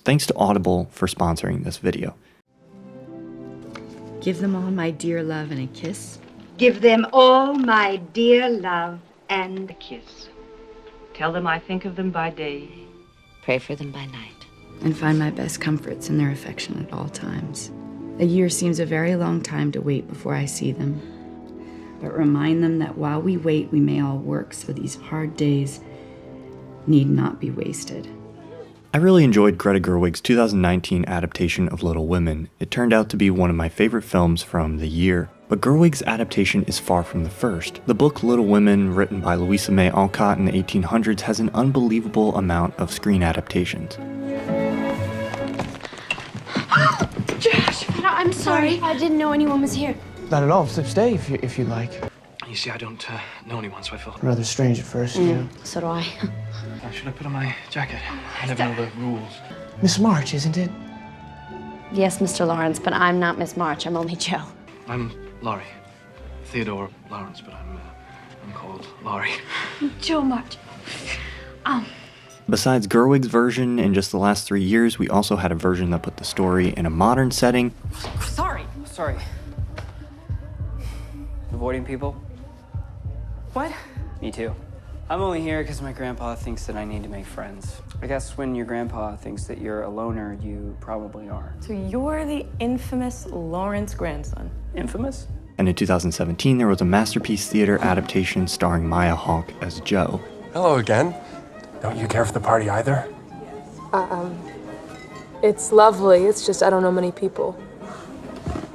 Thanks to Audible for sponsoring this video. Give them all my dear love and a kiss. Give them all my dear love and a kiss. Tell them I think of them by day. Pray for them by night. And find my best comforts in their affection at all times. A year seems a very long time to wait before I see them. But remind them that while we wait, we may all work, so these hard days need not be wasted. I really enjoyed Greta Gerwig's 2019 adaptation of Little Women. It turned out to be one of my favorite films from the year. But Gerwig's adaptation is far from the first. The book Little Women, written by Louisa May Alcott in the 1800s, has an unbelievable amount of screen adaptations. Josh, I'm sorry. I didn't know anyone was here. Not at all. Stay if you'd like. You see, I don't know anyone, so I felt Rather strange at first, you know. So do I. Should I put on my jacket? I never know the rules. Miss March, isn't it? Yes, Mr. Lawrence, but I'm not Miss March. I'm only Joe. I'm Laurie. Theodore Lawrence, but I'm called Laurie. Joe March. Besides Gerwig's version, in just the last 3 years, we also had a version that put the story in a modern setting. Sorry. Avoiding people? What? Me too. I'm only here because my grandpa thinks that I need to make friends. I guess when your grandpa thinks that you're a loner, you probably are. So you're the infamous Lawrence grandson. Infamous? And in 2017, there was a Masterpiece Theater adaptation starring Maya Hawke as Jo. Hello again. Don't you care for the party either? It's lovely. It's just I don't know many people.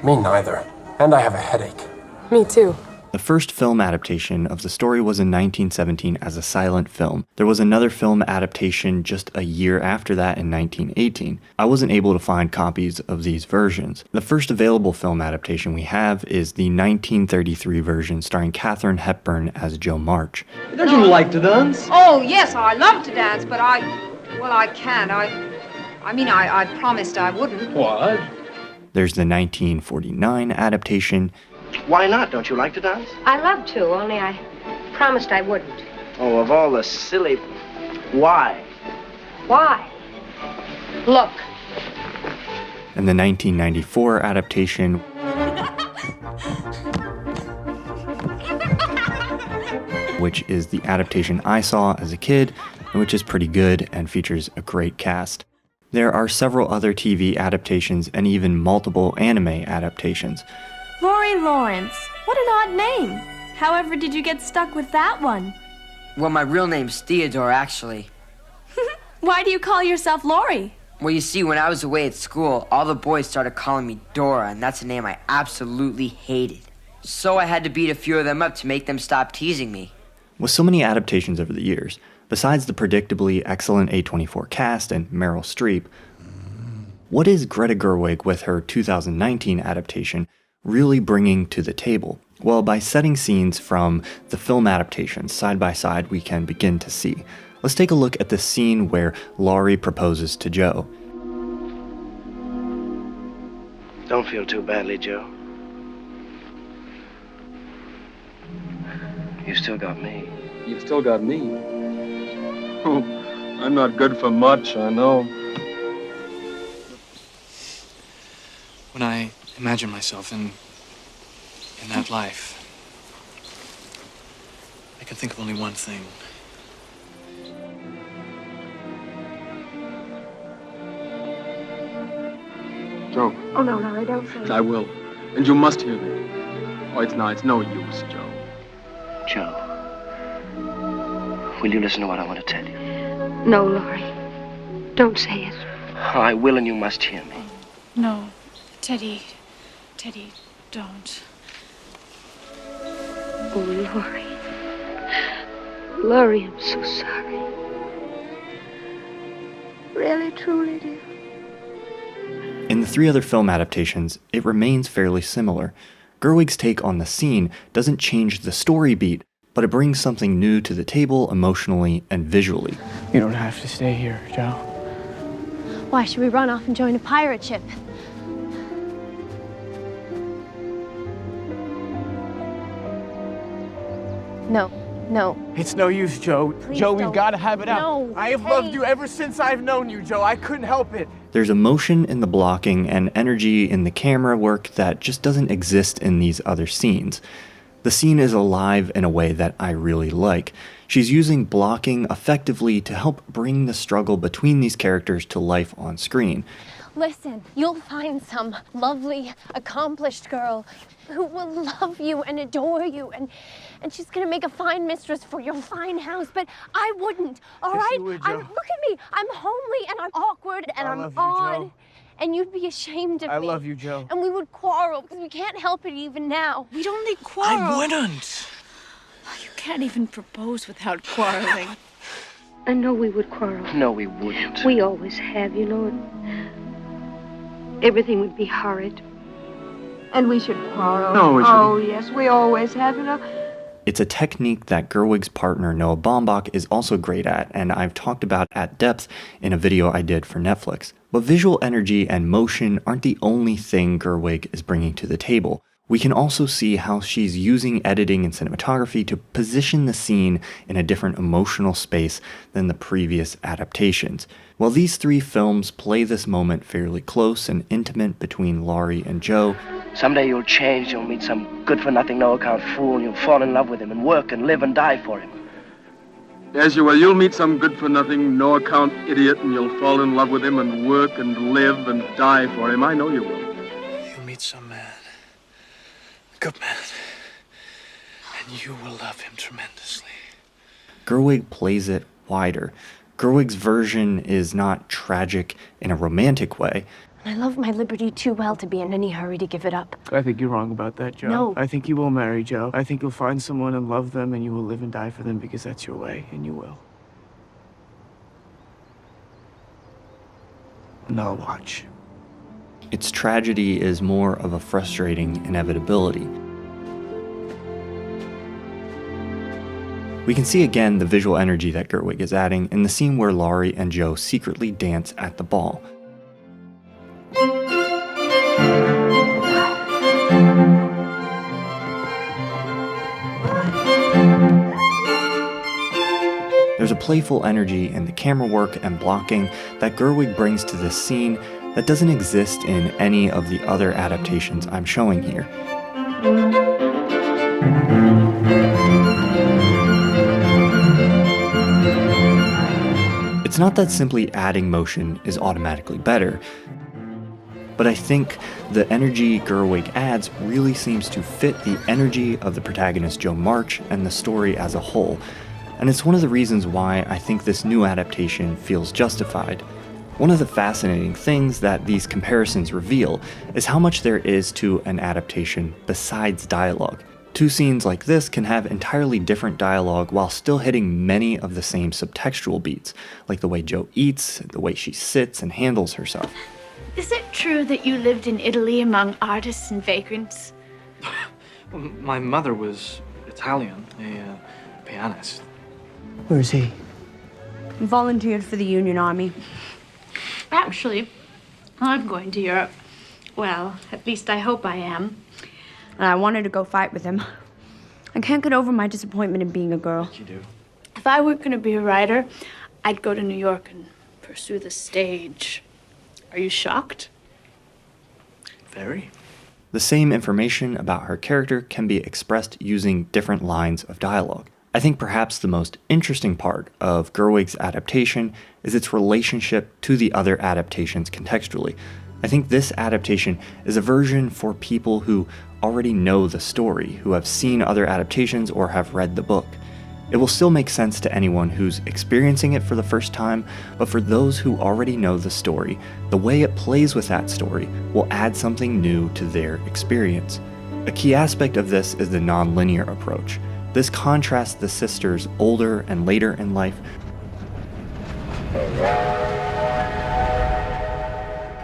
Me neither. And I have a headache. Me too. The first film adaptation of the story was in 1917 as a silent film. There was another film adaptation just a year after that in 1918. I wasn't able to find copies of these versions. The first available film adaptation we have is the 1933 version starring Katharine Hepburn as Jo March. Don't you like to dance? Oh, yes, I love to dance, but I can't. I promised I wouldn't. What? There's the 1949 adaptation. Why not? Don't you like to dance? I love to, only I promised I wouldn't. Oh, of all the silly... Why? Why? Look. And the 1994 adaptation, which is the adaptation I saw as a kid, and which is pretty good and features a great cast. There are several other TV adaptations and even multiple anime adaptations. Laurie Lawrence. What an odd name. However, did you get stuck with that one? Well, my real name's Theodore, actually. Why do you call yourself Laurie? Well, you see, when I was away at school, all the boys started calling me Dora, and that's a name I absolutely hated. So I had to beat a few of them up to make them stop teasing me. With so many adaptations over the years, besides the predictably excellent A24 cast and Meryl Streep, what is Greta Gerwig with her 2019 adaptation really bringing to the table? Well, by setting scenes from the film adaptations side by side, we can begin to see. Let's take a look at the scene where Laurie proposes to Jo. Don't feel too badly, Jo. You still got me. You've still got me. Oh, I'm not good for much, I know. When I imagine myself in that life, I can think of only one thing. Jo. Oh, no, I don't think. I will. And you must hear me. Oh, it's no use, Jo. Jo, will you listen to what I want to tell you? No, Laurie. Don't say it. I will, and you must hear me. No. Teddy, don't. Oh, Laurie. Laurie, I'm so sorry. Really, truly, dear. In the three other film adaptations, it remains fairly similar. Gerwig's take on the scene doesn't change the story beat, but it brings something new to the table emotionally and visually. You don't have to stay here, Jo. Why should we run off and join a pirate ship? No, No. It's no use, Joe. Please Joe, we've don't. got to have it out. No, I have loved you ever since I've known you, Joe. I couldn't help it. There's emotion in the blocking and energy in the camera work that just doesn't exist in these other scenes. The scene is alive in a way that I really like. She's using blocking effectively to help bring the struggle between these characters to life on screen. Listen, you'll find some lovely, accomplished girl who will love you and adore you, and she's gonna make a fine mistress for your fine house, but I wouldn't, all Yes, right? you would, Joe. Look at me, I'm homely and I'm awkward and I I'm love you, odd, Joe. and you'd be ashamed of me. I love you, Joe. And we would quarrel, because we can't help it even now. We'd only quarrel. I wouldn't. You can't even propose without quarreling. I know we would quarrel. No, we wouldn't. We always have, you know. Everything would be horrid. And we should quarrel. No, we shouldn't. Oh, yes, we always have, you know. It's a technique that Gerwig's partner Noah Baumbach is also great at, and I've talked about at depth in a video I did for Netflix. But visual energy and motion aren't the only thing Gerwig is bringing to the table. We can also see how she's using editing and cinematography to position the scene in a different emotional space than the previous adaptations. While these three films play this moment fairly close and intimate between Laurie and Joe, Someday you'll change, you'll meet some good-for-nothing, no-account fool, and you'll fall in love with him and work and live and die for him. Yes, you will. You'll meet some good-for-nothing, no-account idiot, and you'll fall in love with him and work and live and die for him. I know you will. You'll meet some man, a good man, and you will love him tremendously. Gerwig plays it wider. Gerwig's version is not tragic in a romantic way. I love my liberty too well to be in any hurry to give it up. I think you're wrong about that, Joe. No. I think you will marry Joe. I think you'll find someone and love them, and you will live and die for them because that's your way, and you will. And I'll watch. Its tragedy is more of a frustrating inevitability. We can see again the visual energy that Gerwig is adding in the scene where Laurie and Joe secretly dance at the ball. There's a playful energy in the camera work and blocking that Gerwig brings to this scene that doesn't exist in any of the other adaptations I'm showing here. It's not that simply adding motion is automatically better, but I think the energy Gerwig adds really seems to fit the energy of the protagonist Joe March and the story as a whole. And it's one of the reasons why I think this new adaptation feels justified. One of the fascinating things that these comparisons reveal is how much there is to an adaptation besides dialogue. Two scenes like this can have entirely different dialogue while still hitting many of the same subtextual beats, like the way Joe eats, the way she sits and handles herself. Is it true that you lived in Italy among artists and vagrants? Well, my mother was Italian, a pianist. Where's he? Volunteered for the Union Army. Actually, I'm going to Europe. Well, at least I hope I am. And I wanted to go fight with him. I can't get over my disappointment in being a girl. You do. If I were going to be a writer, I'd go to New York and pursue the stage. Are you shocked? Very. The same information about her character can be expressed using different lines of dialogue. I think perhaps the most interesting part of Gerwig's adaptation is its relationship to the other adaptations contextually. I think this adaptation is a version for people who already know the story, who have seen other adaptations or have read the book. It will still make sense to anyone who's experiencing it for the first time, but for those who already know the story, the way it plays with that story will add something new to their experience. A key aspect of this is the nonlinear approach. This contrasts the sisters older and later in life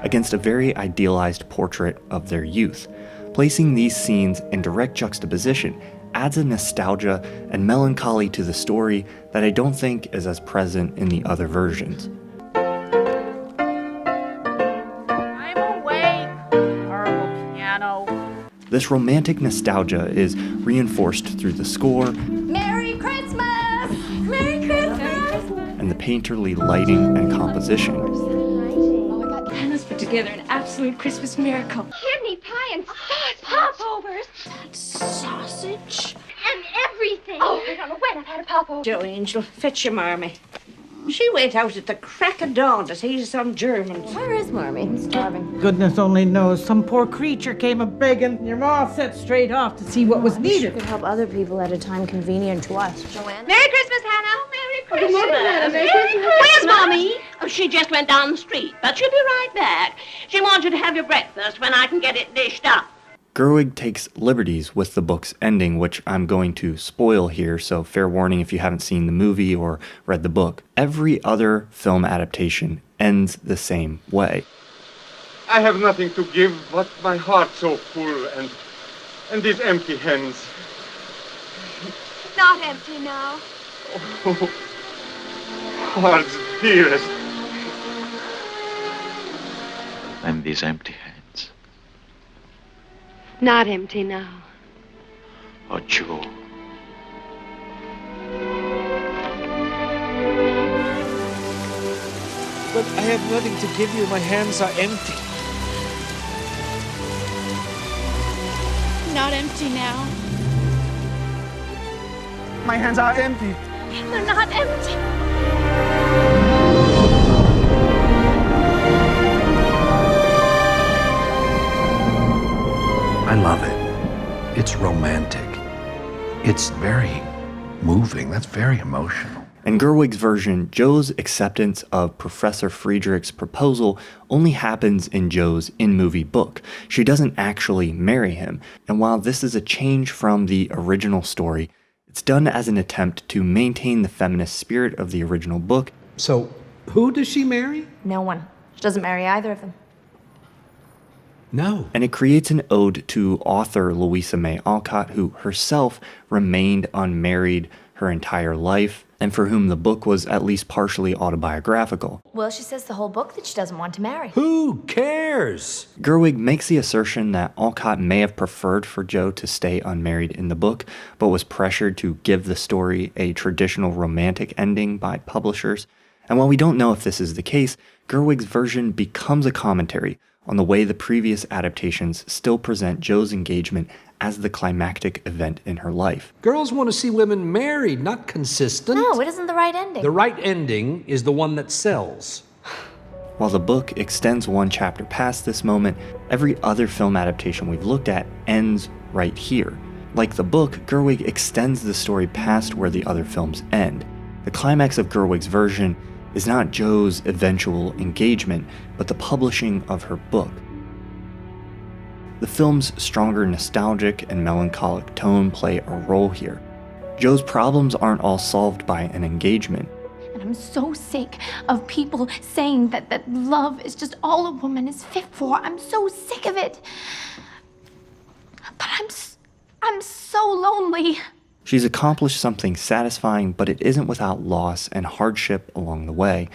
against a very idealized portrait of their youth. Placing these scenes in direct juxtaposition adds a nostalgia and melancholy to the story that I don't think is as present in the other versions. I'm awake. Horrible piano. This romantic nostalgia is reinforced through the score, Merry Christmas! painterly lighting and composition. Hannah's put together an absolute Christmas miracle. Kidney pie and popovers. Sausage. And everything. Oh, I don't know when I've had a popover. Joe Angel, fetch your Marmee. She went out at the crack of dawn to see some Germans. Where is Marmee? I'm starving. Goodness only knows. Some poor creature came a-begging. Your ma set straight off to see what was needed. We could help other people at a time convenient to us. Joanne? Merry Christmas, Hannah. Merry Christmas. Good morning, Hannah. Merry Christmas. Where's Mommy? Oh, she just went down the street, but she'll be right back. She wants you to have your breakfast when I can get it dished up. Gerwig takes liberties with the book's ending, which I'm going to spoil here, so fair warning if you haven't seen the movie or read the book. Every other film adaptation ends the same way. I have nothing to give, but my heart so full and these empty hands. Not empty now. Oh, heart's dearest. And these empty hands. Not empty now. Oh, Joe. But I have nothing to give you. My hands are empty. Not empty now. My hands are empty. They're not empty. I love it. It's romantic. It's very moving. That's very emotional. In Gerwig's version, Joe's acceptance of Professor Friedrich's proposal only happens in Joe's in-movie book. She doesn't actually marry him, and while this is a change from the original story, it's done as an attempt to maintain the feminist spirit of the original book. So, who does she marry? No one. She doesn't marry either of them. No. And it creates an ode to author Louisa May Alcott, who herself remained unmarried her entire life, and for whom the book was at least partially autobiographical. Well, she says the whole book that she doesn't want to marry. Who cares? Gerwig makes the assertion that Alcott may have preferred for Joe to stay unmarried in the book, but was pressured to give the story a traditional romantic ending by publishers. And while we don't know if this is the case, Gerwig's version becomes a commentary on the way the previous adaptations still present Joe's engagement as the climactic event in her life. Girls want to see women married, not consistent. No, it isn't the right ending. The right ending is the one that sells. While the book extends one chapter past this moment, every other film adaptation we've looked at ends right here. Like the book, Gerwig extends the story past where the other films end. The climax of Gerwig's version is not Joe's eventual engagement, but the publishing of her book. The film's stronger nostalgic and melancholic tone play a role here. Joe's problems aren't all solved by an engagement. And I'm so sick of people saying that love is just all a woman is fit for. I'm so sick of it. But I'm so lonely. She's accomplished something satisfying, but it isn't without loss and hardship along the way.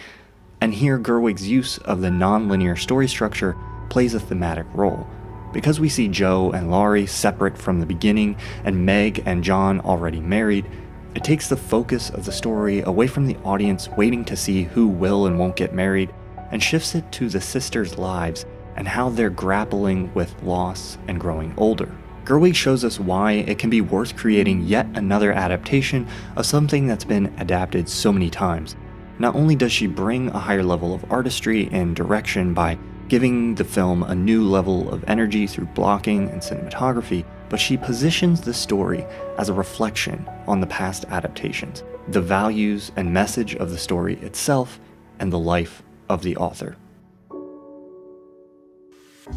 And here Gerwig's use of the nonlinear story structure plays a thematic role. Because we see Joe and Laurie separate from the beginning, and Meg and John already married, it takes the focus of the story away from the audience waiting to see who will and won't get married, and shifts it to the sisters' lives and how they're grappling with loss and growing older. Gerwig shows us why it can be worth creating yet another adaptation of something that's been adapted so many times. Not only does she bring a higher level of artistry and direction by giving the film a new level of energy through blocking and cinematography, but she positions the story as a reflection on the past adaptations, the values and message of the story itself, and the life of the author.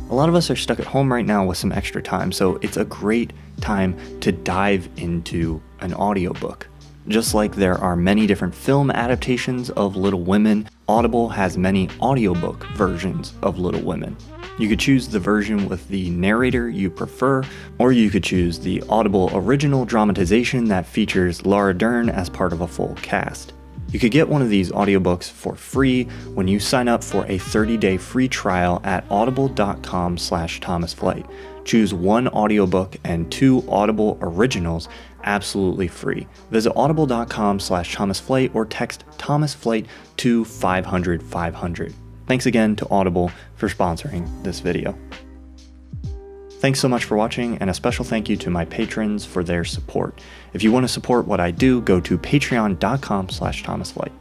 A lot of us are stuck at home right now with some extra time, so it's a great time to dive into an audiobook. Just like there are many different film adaptations of Little Women, Audible has many audiobook versions of Little Women. You could choose the version with the narrator you prefer, or you could choose the Audible original dramatization that features Laura Dern as part of a full cast. You could get one of these audiobooks for free when you sign up for a 30-day free trial at audible.com/ThomasFlight. Choose one audiobook and 2 Audible originals absolutely free. Visit audible.com/ThomasFlight or text ThomasFlight to 500-500. Thanks again to Audible for sponsoring this video. Thanks so much for watching, and a special thank you to my patrons for their support. If you want to support what I do, go to patreon.com/ThomasFlight.